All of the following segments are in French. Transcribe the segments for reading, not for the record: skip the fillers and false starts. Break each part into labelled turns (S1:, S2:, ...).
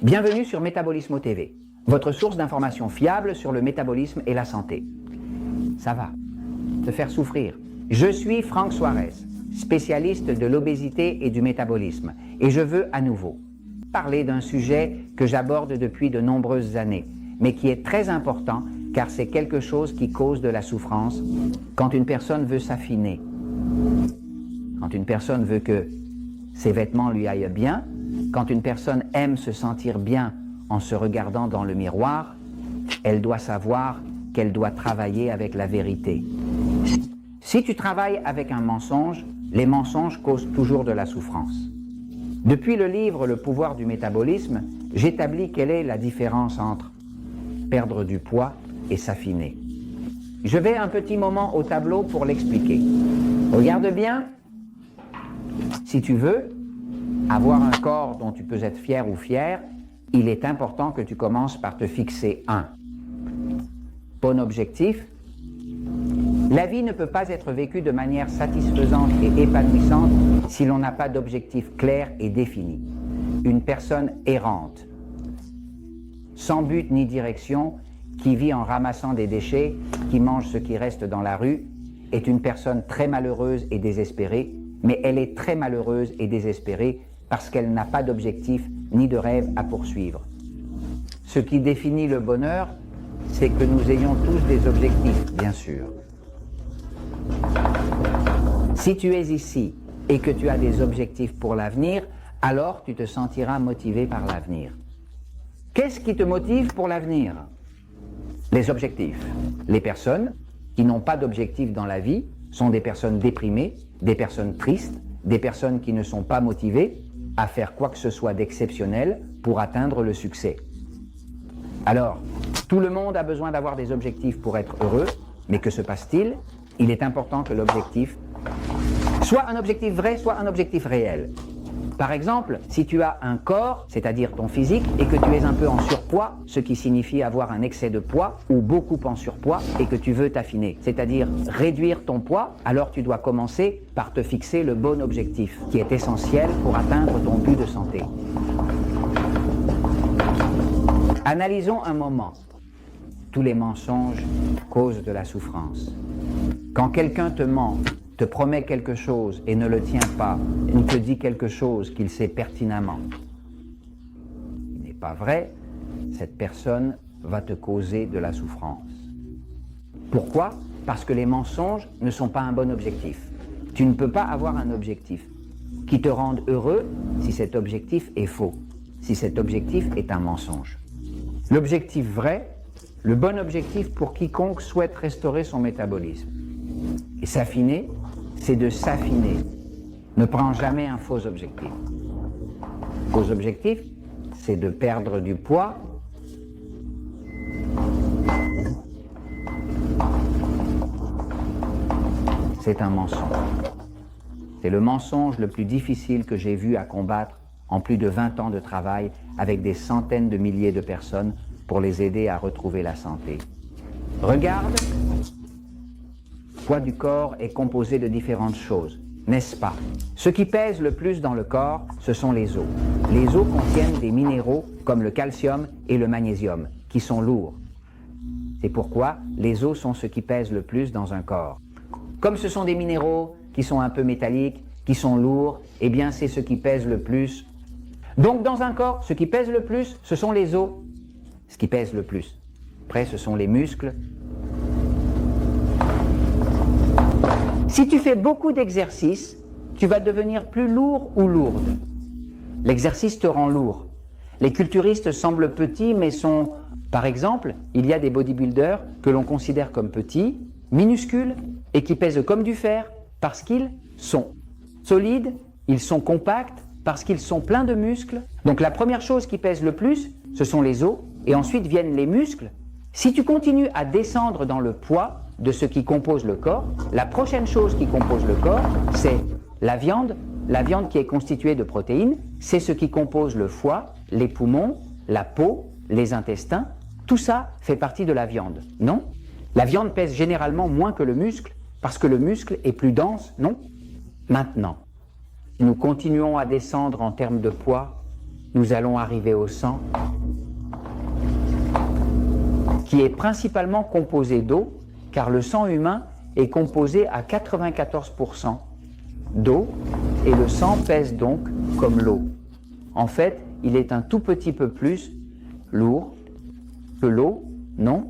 S1: Bienvenue sur Métabolismo TV, votre source d'informations fiables sur le métabolisme et la santé. Ça va te faire souffrir. Je suis Franck Suarez, spécialiste de l'obésité et du métabolisme, et je veux à nouveau parler d'un sujet que j'aborde depuis de nombreuses années, mais qui est très important car c'est quelque chose qui cause de la souffrance quand une personne veut s'affiner, quand une personne veut que ses vêtements lui aillent bien, quand une personne aime se sentir bien en se regardant dans le miroir, elle doit savoir qu'elle doit travailler avec la vérité. Si tu travailles avec un mensonge, les mensonges causent toujours de la souffrance. Depuis le livre Le pouvoir du métabolisme, j'établis quelle est la différence entre perdre du poids et s'affiner. Je vais un petit moment au tableau pour l'expliquer. Regarde bien. Si tu veux avoir un corps dont tu peux être fier ou fière, il est important que tu commences par te fixer un bon objectif. La vie ne peut pas être vécue de manière satisfaisante et épanouissante si l'on n'a pas d'objectif clair et défini. Une personne errante, sans but ni direction, qui vit en ramassant des déchets, qui mange ce qui reste dans la rue, est une personne très malheureuse et désespérée, mais elle est très malheureuse et désespérée parce qu'elle n'a pas d'objectif ni de rêve à poursuivre. Ce qui définit le bonheur, c'est que nous ayons tous des objectifs, bien sûr. Si tu es ici et que tu as des objectifs pour l'avenir, alors tu te sentiras motivé par l'avenir. Qu'est-ce qui te motive pour l'avenir? Les objectifs. Les personnes qui n'ont pas d'objectifs dans la vie sont des personnes déprimées, des personnes tristes, des personnes qui ne sont pas motivées à faire quoi que ce soit d'exceptionnel pour atteindre le succès. Alors, tout le monde a besoin d'avoir des objectifs pour être heureux, mais que se passe-t-il? Il est important que l'objectif soit un objectif vrai, soit un objectif réel. Par exemple, si tu as un corps, c'est-à-dire ton physique, et que tu es un peu en surpoids, ce qui signifie avoir un excès de poids, ou beaucoup en surpoids, et que tu veux t'affiner, c'est-à-dire réduire ton poids, alors tu dois commencer par te fixer le bon objectif, qui est essentiel pour atteindre ton but de santé. Analysons un moment. Tous les mensonges causent de la souffrance. Quand quelqu'un te ment, te promet quelque chose et ne le tient pas, ou te dit quelque chose qu'il sait pertinemment, il n'est pas vrai, cette personne va te causer de la souffrance. Pourquoi? Parce que les mensonges ne sont pas un bon objectif. Tu ne peux pas avoir un objectif qui te rende heureux si cet objectif est faux, si cet objectif est un mensonge. L'objectif vrai, le bon objectif pour quiconque souhaite restaurer son métabolisme et s'affiner, c'est de s'affiner. Ne prends jamais un faux objectif. Faux objectif, c'est de perdre du poids. C'est un mensonge. C'est le mensonge le plus difficile que j'ai vu à combattre en plus de 20 ans de travail avec des centaines de milliers de personnes pour les aider à retrouver la santé. Regarde, le poids du corps est composé de différentes choses, n'est-ce pas? Ce qui pèse le plus dans le corps, ce sont les os. Les os contiennent des minéraux comme le calcium et le magnésium, qui sont lourds. C'est pourquoi les os sont ce qui pèse le plus dans un corps. Comme ce sont des minéraux qui sont un peu métalliques, qui sont lourds, eh bien c'est ce qui pèse le plus. Donc dans un corps, ce qui pèse le plus, ce sont les os. Ce qui pèse le plus. Après, ce sont les muscles. Si tu fais beaucoup d'exercices, tu vas devenir plus lourd ou lourde. L'exercice te rend lourd. Les culturistes semblent petits, mais sont... Par exemple, il y a des bodybuilders que l'on considère comme petits, minuscules, et qui pèsent comme du fer parce qu'ils sont solides, ils sont compacts, parce qu'ils sont pleins de muscles. Donc la première chose qui pèse le plus, ce sont les os, et ensuite viennent les muscles. Si tu continues à descendre dans le poids de ce qui compose le corps, la prochaine chose qui compose le corps, c'est la viande qui est constituée de protéines, c'est ce qui compose le foie, les poumons, la peau, les intestins, tout ça fait partie de la viande, non? La viande pèse généralement moins que le muscle, parce que le muscle est plus dense, non? Maintenant, si nous continuons à descendre en termes de poids, nous allons arriver au sang, qui est principalement composé d'eau, car le sang humain est composé à 94% d'eau, et le sang pèse donc comme l'eau. En fait, il est un tout petit peu plus lourd que l'eau, non,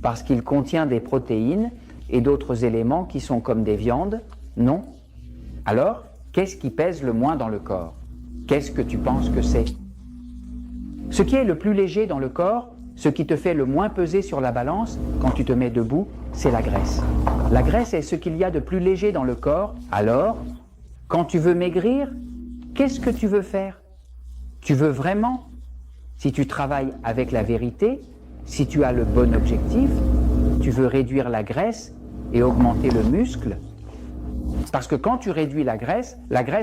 S1: parce qu'il contient des protéines et d'autres éléments qui sont comme des viandes, non. Alors, qu'est-ce qui pèse le moins dans le corps? Qu'est-ce que tu penses que c'est? Ce qui est le plus léger dans le corps, ce qui te fait le moins peser sur la balance quand tu te mets debout, c'est la graisse. La graisse est ce qu'il y a de plus léger dans le corps. Alors, quand tu veux maigrir, qu'est-ce que tu veux faire? Tu veux vraiment, si tu travailles avec la vérité, si tu as le bon objectif, tu veux réduire la graisse et augmenter le muscle. Parce que quand tu réduis la graisse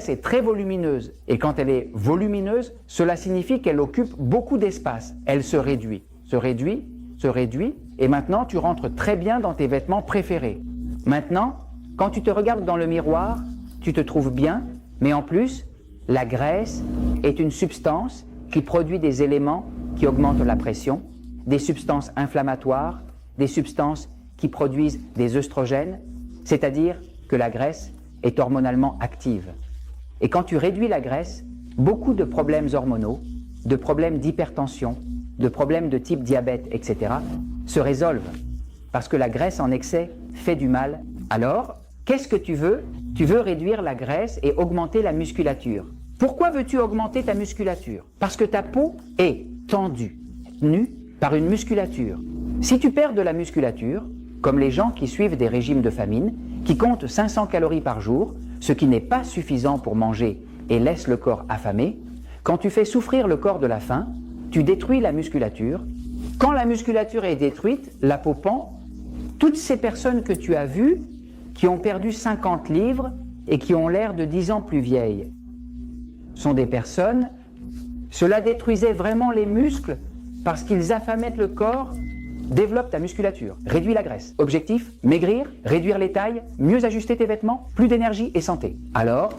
S1: est très volumineuse. Et quand elle est volumineuse, cela signifie qu'elle occupe beaucoup d'espace. Elle se réduit, se réduit, se réduit. Et maintenant, tu rentres très bien dans tes vêtements préférés. Maintenant, quand tu te regardes dans le miroir, tu te trouves bien, mais en plus, la graisse est une substance qui produit des éléments qui augmentent la pression, des substances inflammatoires, des substances qui produisent des œstrogènes, c'est-à-dire que la graisse est hormonalement active. Et quand tu réduis la graisse, beaucoup de problèmes hormonaux, de problèmes d'hypertension, de problèmes de type diabète, etc., se résolvent. Parce que la graisse en excès fait du mal. Alors, qu'est-ce que tu veux? Tu veux réduire la graisse et augmenter la musculature. Pourquoi veux-tu augmenter ta musculature? Parce que ta peau est tendue, tenue par une musculature. Si tu perds de la musculature, comme les gens qui suivent des régimes de famine, qui comptent 500 calories par jour, ce qui n'est pas suffisant pour manger et laisse le corps affamé, quand tu fais souffrir le corps de la faim, tu détruis la musculature. Quand la musculature est détruite, la peau pend. Toutes ces personnes que tu as vues, qui ont perdu 50 livres et qui ont l'air de 10 ans plus vieilles, sont des personnes, cela détruisait vraiment les muscles parce qu'ils affamaient le corps. Développe ta musculature, réduis la graisse. Objectif, maigrir, réduire les tailles, mieux ajuster tes vêtements, plus d'énergie et santé. Alors,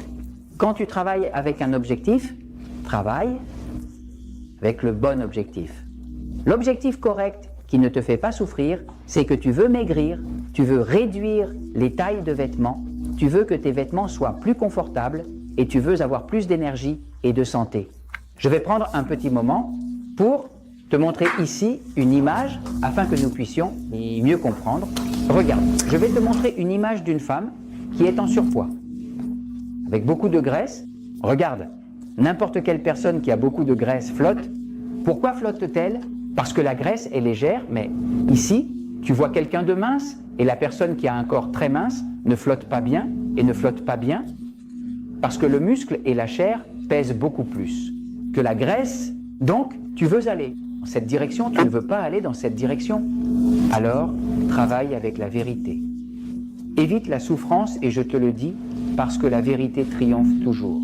S1: quand tu travailles avec un objectif, travaille avec le bon objectif. L'objectif correct qui ne te fait pas souffrir, c'est que tu veux maigrir, tu veux réduire les tailles de vêtements, tu veux que tes vêtements soient plus confortables et tu veux avoir plus d'énergie et de santé. Je vais prendre un petit moment pour te montrer ici une image afin que nous puissions mieux comprendre. Regarde, je vais te montrer une image d'une femme qui est en surpoids, avec beaucoup de graisse. Regarde, n'importe quelle personne qui a beaucoup de graisse flotte. Pourquoi flotte-t-elle? Parce que la graisse est légère, mais ici, tu vois quelqu'un de mince et la personne qui a un corps très mince ne flotte pas bien et ne flotte pas bien parce que le muscle et la chair pèsent beaucoup plus que la graisse. Donc, tu veux aller dans cette direction, tu ne veux pas aller dans cette direction. Alors, travaille avec la vérité. Évite la souffrance et je te le dis, parce que la vérité triomphe toujours.